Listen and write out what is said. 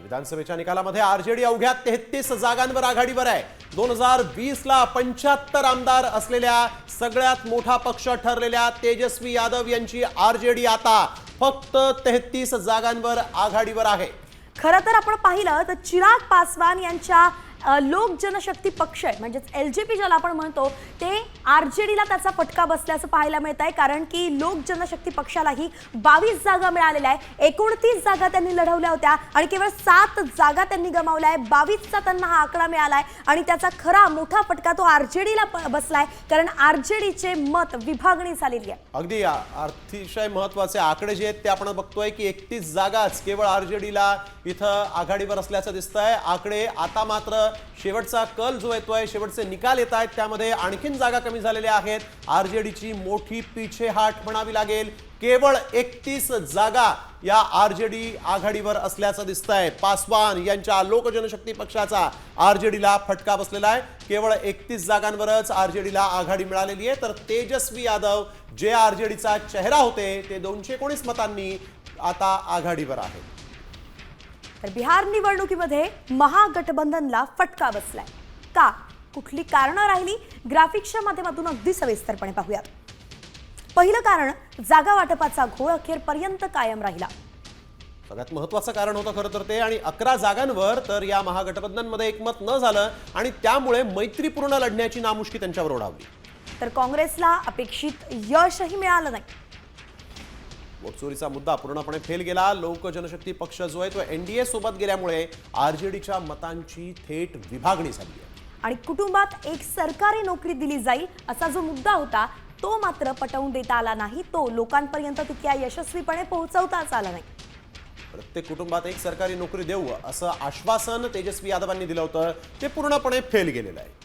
विधानसभेच्या निकालामध्ये आरजेडी अवघ्या 33 जागांवर आघाडीवर आहे। 2020 ला 75 आमदार असलेल्या सगळ्यात मोठा पक्ष ठरलेल्या तेजस्वी यादव यांची आरजेडी आता फक्त 33 जागांवर आघाडीवर आहे। खरं तर आपण पाहिलं तर चिराग पासवान यांच्या लोक जनशक्ती पक्ष म्हणजे एलजेपी ज्याला आपण म्हणतो ते आरजेडीला त्याचा फटका बसल्याचं पाहायला मिळत आहे, कारण की लोक जनशक्ती पक्षालाही 22 जागा मिळालेल्या आहे। 29 जागा त्यांनी लढवल्या होत्या आणि केवळ 7 जागा त्यांनी गमावल्या आहे। 22चा त्यांना हा आकडा मिळालाय आणि त्याचा खरा मोठा फटका तो आरजेडीला बसलाय, कारण आरजेडीचे मत विभागणी झालेली आहे। अगदी अतिशय महत्त्वाचे आकडे जे आहेत ते आपण बघतोय की 31 जागाच केवळ आरजेडीला इथं आघाडीवर असल्याचं दिसतंय। आकडे आता मात्र शेवटचा कल जो येतोय, शेवटचे निकाल येत आहेत त्यामध्ये आणखीन जागा कमी झालेल्या आहेत। आरजेडीची मोठी पीछेहाट म्हणावी लागेल। केवळ 31 जागा या आरजेडी आघाडीवर असल्याचं दिसतंय। पासवान यांच्या लोक जनशक्ती पक्षाचा आरजेडीला फटका बसलेला आहे। केवळ 31 जागांवरच आरजेडीला आघाडी मिळालेली आहे, तर तेजस्वी यादव जे आरजेडीचा चेहरा होते ते 219 मतांनी आता आघाडीवर आहेत। तर बिहार निवडणुकीमध्ये महागठबंधनला फटका बसलाय का? कुठली कारणं राहिली? ग्राफिक्सच्या माध्यमातून अगदी सविस्तरपणे पाहूयात। पहिलं कारण, जागा वाटपाचा घोळ अखेरपर्यंत कायम राहिला। सगळ्यात महत्त्वाचं कारण होतं खरं तर ते, आणि 11 जागांवर तर या महागठबंधनमध्ये एकमत न झालं आणि त्यामुळे मैत्रीपूर्ण लढण्याची नामुष्की त्यांच्यावर ओढावली। तर काँग्रेसला अपेक्षित यशही मिळालं नाही। वोटचोरीचा मुद्दा पूर्णपणे फेल गेला। लोक जनशक्ती पक्ष जो आहे तो एनडीए सोबत गेल्यामुळे आरजेडीच्या मतांची थेट विभागणी झाली आहे। आणि कुटुंबात एक सरकारी नोकरी दिली जाईल असा जो मुद्दा होता तो मात्र पटवून देता आला नाही, तो लोकांपर्यंत तितक्या यशस्वीपणे पोहोचवताच आला नाही। प्रत्येक कुटुंबात एक सरकारी नोकरी देऊ असं आश्वासन तेजस्वी यादवांनी दिलं होतं, ते पूर्णपणे फेल गेलेलं आहे।